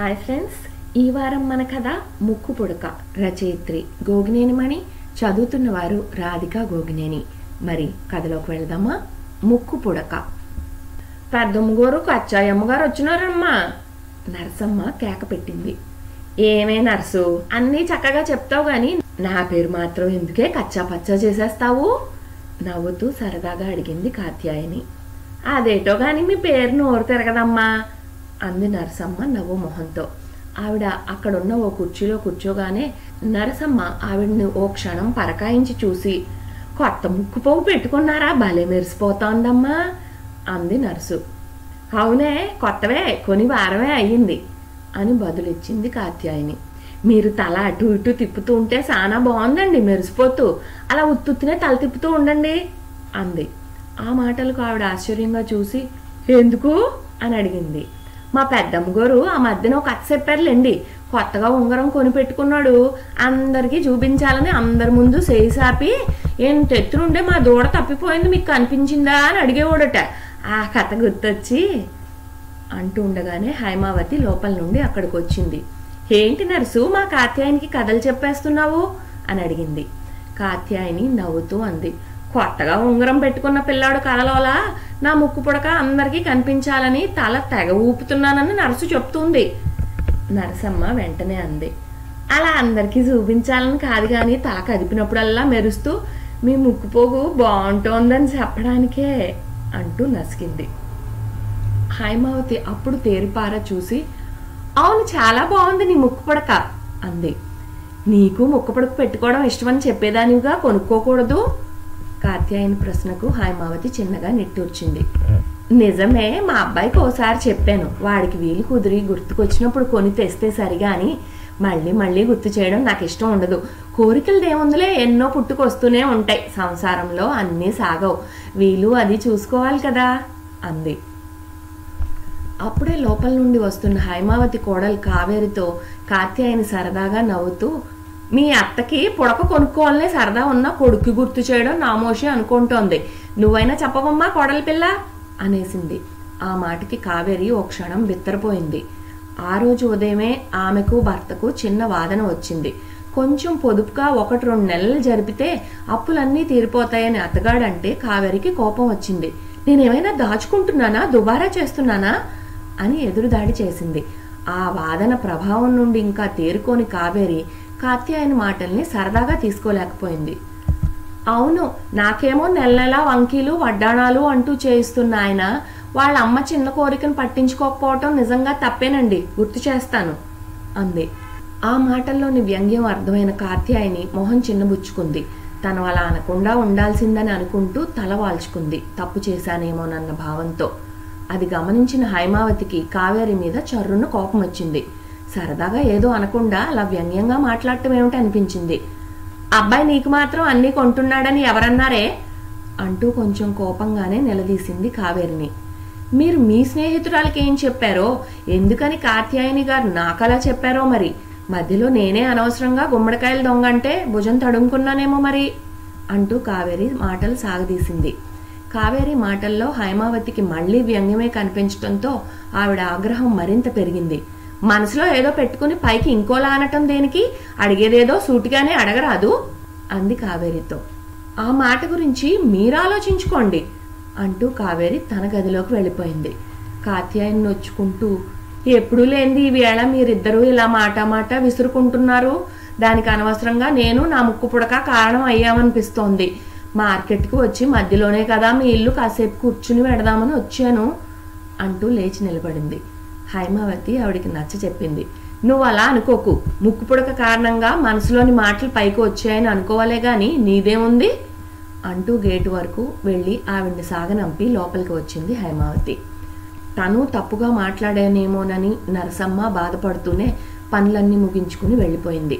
Hi friends, ఈ వారం మన కథ ముక్కు పుడక. రచయిత్రి గోగినేని మణి, చదువుతున్నవారు రాధిక గోగినేని. మరి కథలోకి వెళ్దామా? ముక్కు పుడక. పెద్దమ్మగారు కచ్చాయమ్మగారు వచ్చినారమ్మా. నరసమ్మ కేక పెట్టింది. ఏమే నర్సు, అన్నీ చక్కగా చెప్తావు గాని నా పేరు మాత్రం ఎందుకే కచ్చా పచ్చా చేసేస్తావు? నవ్వుతూ సరదాగా అడిగింది కాత్యాయని. అదేటో గాని మీ పేరు నోరు తిరగదమ్మా అంది నరసమ్మ నవ్వు మొహంతో. ఆవిడ అక్కడున్న ఓ కుర్చీలో కూర్చోగానే నరసమ్మ ఆవిడని ఓ క్షణం పరకాయించి చూసి, కొత్త ముక్కు పోగు పెట్టుకున్నారా, భలే మెరిసిపోతోందమ్మా అంది నర్సు. అవునే, కొత్తవే, కొని వారమే అయ్యింది అని బదులిచ్చింది కాత్యాయని. మీరు తల అటు ఇటు తిప్పుతూ ఉంటే చాలా బాగుందండి, మెరిసిపోతూ. అలా ఉత్తునే తల తిప్పుతూ ఉండండి అంది. ఆ మాటలకు ఆవిడ ఆశ్చర్యంగా చూసి, ఎందుకు అని అడిగింది. మా పెద్దమ్మగారు ఆ మధ్యన ఒక కథ చెప్పారులేండి. కొత్తగా ఉంగరం కొని పెట్టుకున్నాడు, అందరికీ చూపించాలని అందరి ముందు చేసాపి, ఎంత ఎత్తునుండే మా దూడ తప్పిపోయింది మీకు కనిపించిందా అని అడిగేవాడట. ఆ కథ గుర్తొచ్చి అంటూ ఉండగానే హైమావతి లోపల నుండి అక్కడికి వచ్చింది. ఏంటి నర్సు, మా కాత్యాయనికి కథలు చెప్పేస్తున్నావు అని అడిగింది. కాత్యాయని నవ్వుతూ అంది, కొత్తగా ఉంగరం పెట్టుకున్న పిల్లాడు కథలోలా నా ముక్కు పుడక అందరికీ కనిపించాలని తల తెగ ఊపుతున్నానని నర్సు చెప్తుంది. నరసమ్మ వెంటనే అంది, అలా అందరికీ చూపించాలని కాదు కానీ తల కదిపినప్పుడల్లా మెరుస్తూ మీ ముక్కు పోగు బాగుంటోందని చెప్పడానికే అంటూ నసికింది. హైమావతి అప్పుడు తేరిపార చూసి, అవును, చాలా బాగుంది నీ ముక్కు పుడక అంది. నీకు ముక్కు పుడక పెట్టుకోవడం ఇష్టమని చెప్పేదానివిగా, కొనుక్కోకూడదు? కాత్యాయని ప్రశ్నకు హైమావతి చిన్నగా నిట్టూర్చింది. నిజమే, మా అబ్బాయికి ఓసారి చెప్పాను. వాడికి వీలు కుదిరి గుర్తుకొచ్చినప్పుడు కొని తెస్తే సరిగాని మళ్ళీ మళ్ళీ గుర్తు చేయడం నాకు ఇష్టం ఉండదు. కోరికలదేముందులే, ఎన్నో పుట్టుకొస్తూనే ఉంటాయి. సంసారంలో అన్నీ సాగవు, వీలు అది చూసుకోవాలి కదా అంది. అప్పుడే లోపల నుండి వస్తున్న హైమావతి కోడలు కావేరితో కాత్యాయని సరదాగా నవ్వుతూ, మీ అత్తకి పుడక కొనుక్కోవాలనే సరదా ఉన్న కొడుక్కి గుర్తు చేయడం నామోషి అనుకుంటోంది. నువ్వైనా చెప్పవమ్మా కోడలి పిల్ల అనేసింది. ఆ మాటకి కావేరి ఓ క్షణం బిత్తరపోయింది. ఆ రోజు ఉదయమే ఆమెకు భర్తకు చిన్న వాదన వచ్చింది. కొంచెం పొదుపుగా 1-2 నెలలు జరిపితే అప్పులన్నీ తీరిపోతాయని అతగాడంటే కావేరికి కోపం వచ్చింది. నేనేమైనా దాచుకుంటున్నానా, దుబారా చేస్తున్నానా అని ఎదురుదాడి చేసింది. ఆ వాదన ప్రభావం నుండి ఇంకా తేరుకోని కావేరి కాత్యాయని మాటల్ని సరదాగా తీసుకోలేకపోయింది. అవును, నాకేమో నెల నెలా వంకీలు వడ్డాణాలు అంటూ చేయిస్తున్న ఆయన వాళ్ళ అమ్మ చిన్న కోరికను పట్టించుకోకపోవటం నిజంగా తప్పేనండి, గుర్తు చేస్తాను అంది. ఆ మాటల్లోని వ్యంగ్యం అర్థమైన కాత్యాయని మొహం చిన్నబుచ్చుకుంది. తను అలా అనకుండా ఉండాల్సిందని అనుకుంటూ తల వాల్చుకుంది, తప్పు చేశానేమోనన్న భావంతో. అది గమనించిన హైమావతికి కావేరి మీద చర్రున కోపం వచ్చింది. సరదాగా ఏదో అనకుండా అలా వ్యంగ్యంగా మాట్లాడటం ఏమిటి అనిపించింది. అబ్బాయి నీకు మాత్రం అన్నీ కొంటున్నాడని ఎవరన్నారే అంటూ కొంచెం కోపంగానే నిలదీసింది కావేరిని. మీరు మీ స్నేహితురాలకి ఏం చెప్పారో, ఎందుకని కాత్యాయని గారు నాకలా చెప్పారో మరి. మధ్యలో నేనే అనవసరంగా గుమ్మడికాయలు దొంగంటే భుజం తడుముకున్నానేమో మరి అంటూ కావేరి మాటలు సాగదీసింది. కావేరి మాటల్లో హైమావతికి మళ్లీ వ్యంగ్యమే కనిపించడంతో ఆవిడ ఆగ్రహం మరింత పెరిగింది. మనసులో ఏదో పెట్టుకుని పైకి ఇంకోలా అనటం దేనికి? అడిగేదేదో సూటిగానే అడగరాదు అంది కావేరితో. ఆ మాట గురించి మీరు ఆలోచించుకోండి అంటూ కావేరి తన గదిలోకి వెళ్ళిపోయింది. కాత్యాయని నొచ్చుకుంటూ, ఎప్పుడూ లేనిది ఈ వేళ మీరిద్దరూ ఇలా మాట విసురుకుంటున్నారు. దానికి అనవసరంగా నేను నా ముక్కు పుడక కారణం అయ్యామనిపిస్తోంది. మార్కెట్కి వచ్చి మధ్యలోనే కదా మీ ఇల్లు, కాసేపు కూర్చుని వెడదామని వచ్చాను అంటూ లేచి నిలబడింది. హైమావతి ఆవిడికి నచ్చ చెప్పింది. నువ్వు అలా అనుకోకు, ముక్కు పుడక కారణంగా మనసులోని మాటలు పైకి వచ్చాయని అనుకోవాలే గాని నీదేముంది అంటూ గేటు వరకు వెళ్ళి ఆవిడ్ని సాగనంపి లోపలికి వచ్చింది హైమావతి. తను తప్పుగా మాట్లాడానేమోనని నరసమ్మ బాధపడుతూనే పనులన్నీ ముగించుకుని వెళ్ళిపోయింది.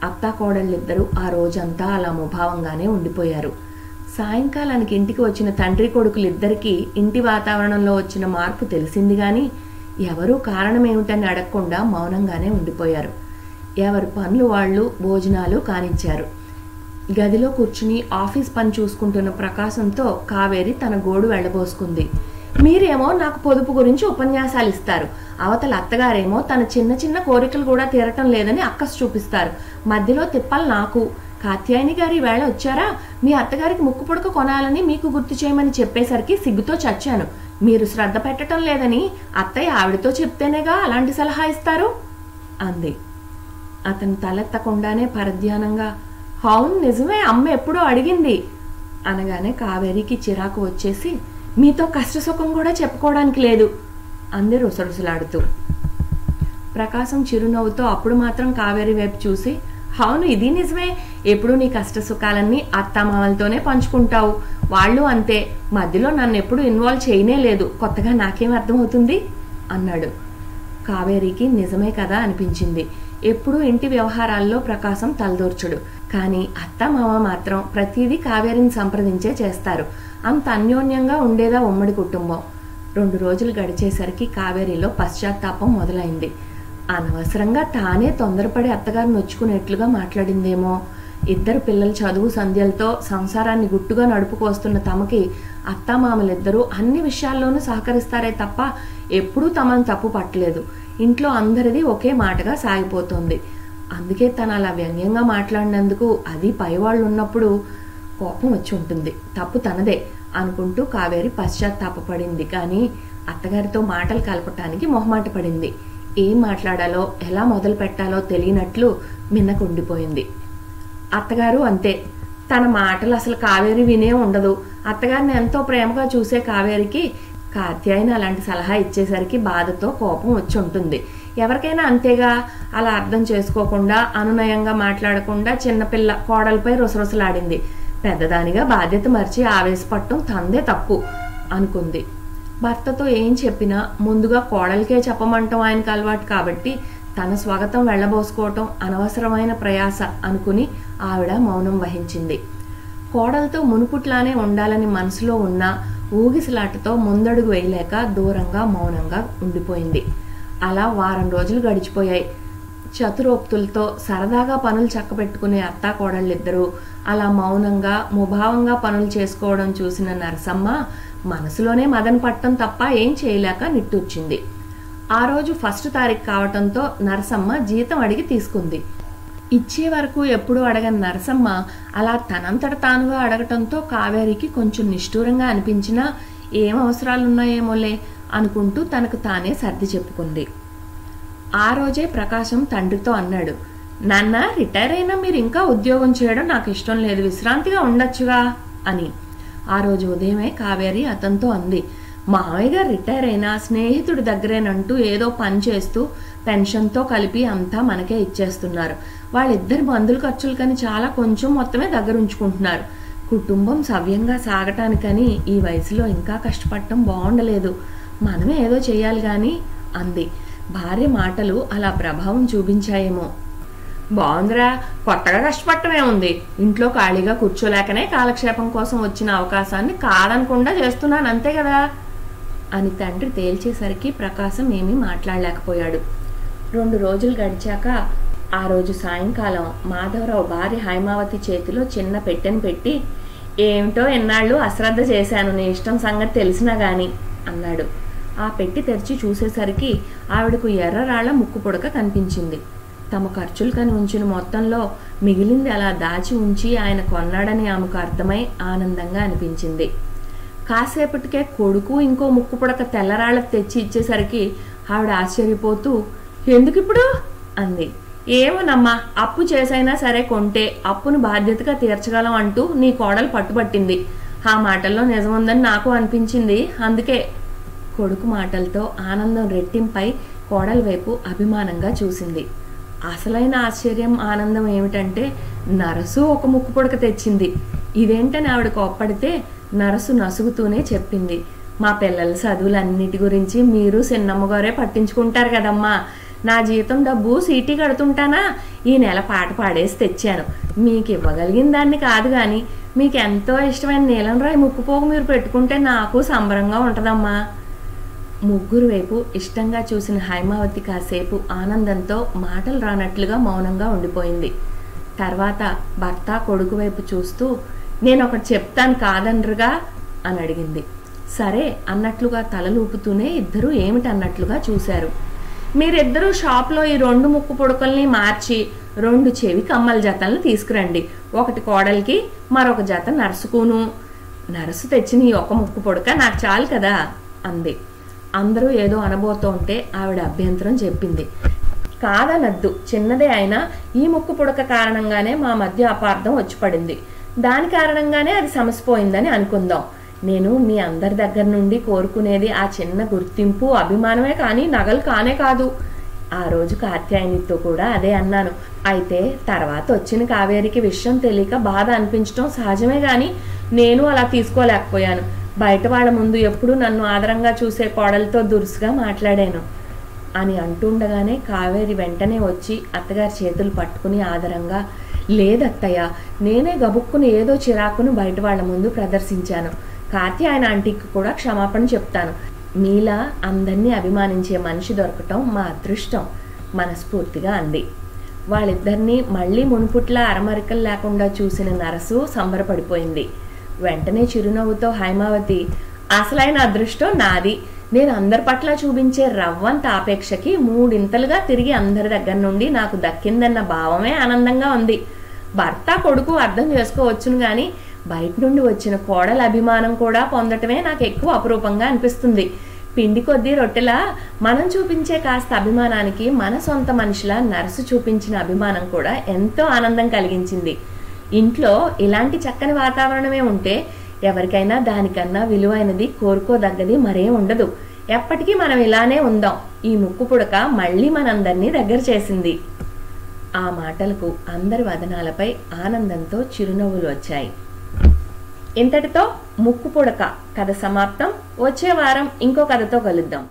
అత్తా కోడళ్ళిద్దరూ ఆ రోజంతా అలా ముభావంగానే ఉండిపోయారు. సాయంకాలానికి ఇంటికి వచ్చిన తండ్రి కొడుకులిద్దరికీ ఇంటి వాతావరణంలో వచ్చిన మార్పు తెలిసింది గాని ఎవరూ కారణమేమిటని అడగకుండా మౌనంగానే ఉండిపోయారు. ఎవరి పనులు వాళ్ళు భోజనాలు కానిచ్చారు. గదిలో కూర్చుని ఆఫీస్ పని చూసుకుంటున్న ప్రకాశంతో కావేరి తన గోడు వెళ్ళబోసుకుంది. మీరేమో నాకు పొదుపు గురించి ఉపన్యాసాలు ఇస్తారు, అవతల అత్తగారేమో తన చిన్న చిన్న కోరికలు కూడా తీరటం లేదని అక్కసు చూపిస్తారు. మధ్యలో తిప్పలు నాకు. కాత్యాయని గారి వేళ వచ్చారా? మీ అత్తగారికి ముక్కు పుడక కొనాలని మీకు గుర్తు చేయమని చెప్పేసరికి సిగ్గుతో చచ్చాను. మీరు శ్రద్ధ పెట్టడం లేదని అత్తయ్య ఆవిడతో చెప్తేనేగా అలాంటి సలహా ఇస్తారు అంది. అతను తలెత్తకుండానే పరధ్యానంగా, అవును నిజమే, అమ్మ ఎప్పుడో అడిగింది అనగానే కావేరికి చిరాకు వచ్చేసి, మీతో కష్టసుఖం కూడా చెప్పుకోవడానికి లేదు అంది రుసరుసలాడుతూ. ప్రకాశం చిరునవ్వుతో అప్పుడు మాత్రం కావేరి వైపు చూసి, అవును ఇది నిజమే, ఎప్పుడు నీ కష్ట సుఖాలన్నీ అత్తామామలతోనే పంచుకుంటావు, వాళ్ళు అంతే, మధ్యలో నన్ను ఎప్పుడు ఇన్వాల్వ్ చేయనే లేదు, కొత్తగా నాకేం అర్థమవుతుంది అన్నాడు. కావేరికి నిజమే కదా అనిపించింది. ఎప్పుడూ ఇంటి వ్యవహారాల్లో ప్రకాశం తలదూర్చుడు, కానీ అత్తమామ మాత్రం ప్రతిదీ కావేరిని సంప్రదించే చేస్తారు. అంత అన్యోన్యంగా ఉండేదా ఉమ్మడి కుటుంబం. 2 రోజులు గడిచేసరికి కావేరిలో పశ్చాత్తాపం మొదలైంది. అనవసరంగా తానే తొందరపడి అత్తగారిని నొచ్చుకునేట్లుగా మాట్లాడిందేమో. 2 పిల్లల చదువు సంధ్యలతో సంసారాన్ని గుట్టుగా నడుపుకొస్తున్న తమకి అత్తామామలిద్దరూ అన్ని విషయాల్లోనూ సహకరిస్తారే తప్ప ఎప్పుడూ తమను తప్పు పట్టలేదు. ఇంట్లో అందరిది ఒకే మాటగా సాగిపోతుంది. అందుకే తను అలా వ్యంగ్యంగా మాట్లాడినందుకు, అది పైవాళ్ళు ఉన్నప్పుడు కోపం వచ్చి ఉంటుంది, తప్పు తనదే అనుకుంటూ కావేరి పశ్చాత్తాపపడింది. కానీ అత్తగారితో మాటలు కలపటానికి మొహమాట పడింది. ఏం మాట్లాడాలో ఎలా మొదలు పెట్టాలో తెలియనట్లు మిన్నకుండిపోయింది. అత్తగారు అంతే, తన మాటలు అసలు కావేరి వినే ఉండదు. అత్తగారిని ఎంతో ప్రేమగా చూసే కావేరికి కాత్యాయని అలాంటి సలహా ఇచ్చేసరికి బాధతో కోపం వచ్చి ఉంటుంది. ఎవరికైనా అంతేగా. అలా అర్థం చేసుకోకుండా, అనునయంగా మాట్లాడకుండా చిన్నపిల్ల కోడలపై రుసరుసలాడింది. పెద్దదానిగా బాధ్యత మర్చి ఆవేశపడటం తందే తప్పు అనుకుంది. భర్తతో ఏం చెప్పినా ముందుగా కోడలికే చెప్పమంటాం ఆయనకు అలవాటు కాబట్టి తన స్వాగతం వెళ్లబోసుకోవటం అనవసరమైన ప్రయాస అనుకుని ఆవిడ మౌనం వహించింది. కోడలతో మునుపుట్లానే ఉండాలని మనసులో ఉన్న ఊగిసలాటతో ముందడుగు వేయలేక దూరంగా మౌనంగా ఉండిపోయింది. అలా 1 వారం రోజులు గడిచిపోయాయి. చతురోక్తులతో సరదాగా పనులు చక్కబెట్టుకునే అత్తా కోడళ్ళిద్దరూ అలా మౌనంగా ముభావంగా పనులు చేసుకోవడం చూసిన నరసమ్మ మనసులోనే మదన పట్టం తప్ప ఏం చేయలేక నిట్టూర్చింది. ఆ రోజు 1 తారీఖు కావటంతో నరసమ్మ జీతం అడిగి తీసుకుంది. ఇచ్చే వరకు ఎప్పుడూ అడగని నరసమ్మ అలా తనంతట తానుగా అడగటంతో కావేరికి కొంచెం నిష్ఠూరంగా అనిపించినా ఏం అవసరాలున్నాయేమోలే అనుకుంటూ తనకు తానే సర్ది చెప్పుకుంది. ఆ రోజే ప్రకాశం తండ్రితో అన్నాడు, నాన్న, రిటైర్ అయినా మీరు ఇంకా ఉద్యోగం చేయడం నాకు ఇష్టం లేదు, విశ్రాంతిగా ఉండొచ్చుగా అని. ఆ రోజు ఉదయమే కావేరి అతనితో అంది, మావయ్య గారు రిటైర్ అయినా స్నేహితుడి దగ్గరేనంటూ ఏదో పని చేస్తూ పెన్షన్తో కలిపి అంతా మనకే ఇచ్చేస్తున్నారు. వాళ్ళిద్దరి మందుల ఖర్చులకని చాలా కొంచెం మొత్తమే దగ్గర ఉంచుకుంటున్నారు. కుటుంబం సవ్యంగా సాగటానికని ఈ వయసులో ఇంకా కష్టపడటం బాగుండలేదు, మనమే ఏదో చేయాలి కానీ అంది. భార్య మాటలు అలా ప్రభావం చూపించాయేమో. బాగుందిరా, కొత్తగా కష్టపడటమే ఉంది, ఇంట్లో ఖాళీగా కూర్చోలేకనే కాలక్షేపం కోసం వచ్చిన అవకాశాన్ని కాదనకుండా చేస్తున్నాను అంతే కదా అని తండ్రి తేల్చేసరికి ప్రకాశం ఏమీ మాట్లాడలేకపోయాడు. 2 రోజులు గడిచాక ఆ రోజు సాయంకాలం మాధవరావు భార్య హైమావతి చేతిలో చిన్న పెట్టెను పెట్టి, ఏమిటో ఎన్నాళ్ళు అశ్రద్ధ చేశాను, నీ ఇష్టం సంగతి తెలిసినా గాని అన్నాడు. ఆ పెట్టి తెరిచి చూసేసరికి ఆవిడకు ఎర్రరాళ్ల ముక్కు పుడక కనిపించింది. తమ ఖర్చులు కని ఉంచిన మొత్తంలో మిగిలింది అలా దాచి ఉంచి ఆయన కొన్నాడని ఆమెకు అర్థమై ఆనందంగా అనిపించింది. కాసేపటికే కొడుకు ఇంకో ముక్కు పుడక తెల్లరాళ్లకు తెచ్చి ఇచ్చేసరికి ఆవిడ ఆశ్చర్యపోతూ, ఎందుకిప్పుడు అంది. ఏమోనమ్మా, అప్పు చేసైనా సరే కొంటే అప్పును బాధ్యతగా తీర్చగలం అంటూ నీ కోడలు పట్టుబట్టింది. ఆ మాటల్లో నిజముందని నాకు అనిపించింది, అందుకే. కొడుకు మాటలతో ఆనందం రెట్టింపై కోడల వైపు అభిమానంగా చూసింది. అసలైన ఆశ్చర్యం ఆనందం ఏమిటంటే నరసు ఒక ముక్కు పుడక తెచ్చింది. ఇదేంటని ఆవిడ కోప్పడితే నరసు నసుగుతూనే చెప్పింది, మా పిల్లల చదువులన్నిటి గురించి మీరు చిన్నమ్మగారే పట్టించుకుంటారు కదమ్మా, నా జీతం డబ్బు సీటీ కడుతుంటానా, ఈ నెల పాట పాడేసి తెచ్చాను, మీకు ఇవ్వగలిగిన దాన్ని కాదు కానీ మీకు ఎంతో ఇష్టమైన నీలంరాయి ముక్కుపోగు మీరు పెట్టుకుంటే నాకు సంబరంగా ఉంటుందమ్మా. ముగ్గురు వైపు ఇష్టంగా చూసిన హైమావతి కాసేపు ఆనందంతో మాటలు రానట్లుగా మౌనంగా ఉండిపోయింది. తర్వాత భర్త కొడుకు వైపు చూస్తూ, నేను ఒకటి చెప్తాను కాదనరుగా అని అడిగింది. సరే అన్నట్లుగా తలలూపుతూనే ఇద్దరూ ఏమిటన్నట్లుగా చూశారు. మీరిద్దరూ షాప్లో ఈ 2 ముక్కు పుడకల్ని మార్చి 2 చెవి కమ్మల జతల్ని తీసుకురండి. ఒకటి కోడలికి, మరొక జత నర్సుకును. నర్సు తెచ్చిన ఈ ఒక ముక్కు పుడక నాకు చాలు కదా అంది. అందరూ ఏదో అనబోతుంటే ఆవిడ అభ్యంతరం చెప్పింది. కాదనద్దు, చిన్నదే అయినా ఈ ముక్కు పుడక కారణంగానే మా మధ్య అపార్థం వచ్చి పడింది. దాని కారణంగానే అది సమసిపోయిందని అనుకుందాం. నేను మీ అందరి దగ్గర నుండి కోరుకునేది ఆ చిన్న గుర్తింపు, అభిమానమే కానీ నగలు కానే కాదు. ఆ రోజు కాత్యాయనితో కూడా అదే అన్నాను. అయితే తర్వాత వచ్చిన కావేరికి విషయం తెలియక బాధ అనిపించడం సహజమే కానీ నేను అలా తీసుకోలేకపోయాను. బయట వాళ్ళ ముందు ఎప్పుడు నన్ను ఆదరంగా చూసే కోడలతో దురుసుగా మాట్లాడాను అని అంటుండగానే కావేరి వెంటనే వచ్చి అత్తగారి చేతులు పట్టుకుని ఆదరంగా, లేదత్తయ్య, నేనే గబుక్కుని ఏదో చిరాకును బయట వాళ్ళ ముందు ప్రదర్శించాను. కాత్యాయన ఆంటీకి కూడా క్షమాపణ చెప్తాను. మీలా అందరినీ అభిమానించే మనిషి దొరకటం మా అదృష్టం మనస్ఫూర్తిగా అంది. వాళ్ళిద్దరినీ మళ్ళీ మునుపుట్లా అరమరికలు లేకుండా చూసిన నరసు సంబరపడిపోయింది. వెంటనే చిరునవ్వుతో హైమావతి, అసలైన అదృష్టం నాది. నేను అందరి పట్ల చూపించే రవ్వంత ఆపేక్షకి 3 తిరిగి అందరి దగ్గర నుండి నాకు దక్కిందన్న భావమే ఆనందంగా ఉంది. భర్త కొడుకు అర్థం చేసుకోవచ్చును గాని బయట నుండి వచ్చిన కోడల అభిమానం కూడా పొందటమే నాకు ఎక్కువ అపురూపంగా అనిపిస్తుంది. పిండి కొద్దీ రొట్టెలా మనం చూపించే కాస్త అభిమానానికి మన సొంత మనిషిలా నర్సు చూపించిన అభిమానం కూడా ఎంతో ఆనందం కలిగించింది. ఇంట్లో ఇలాంటి చక్కని వాతావరణమే ఉంటే ఎవరికైనా దానికన్నా విలువైనది కోరుకోదగ్గది మరేం ఉండదు. ఎప్పటికీ మనం ఇలానే ఉందాం. ఈ ముక్కు పుడక మళ్ళీ మనందరినీ దగ్గర చేసింది. ఆ మాటలకు అందరి వదనాలపై ఆనందంతో చిరునవ్వులు వచ్చాయి. ఇంతటితో ముక్కు పుడక కథ సమాప్తం. వచ్చే వారం ఇంకో కథతో కలుద్దాం.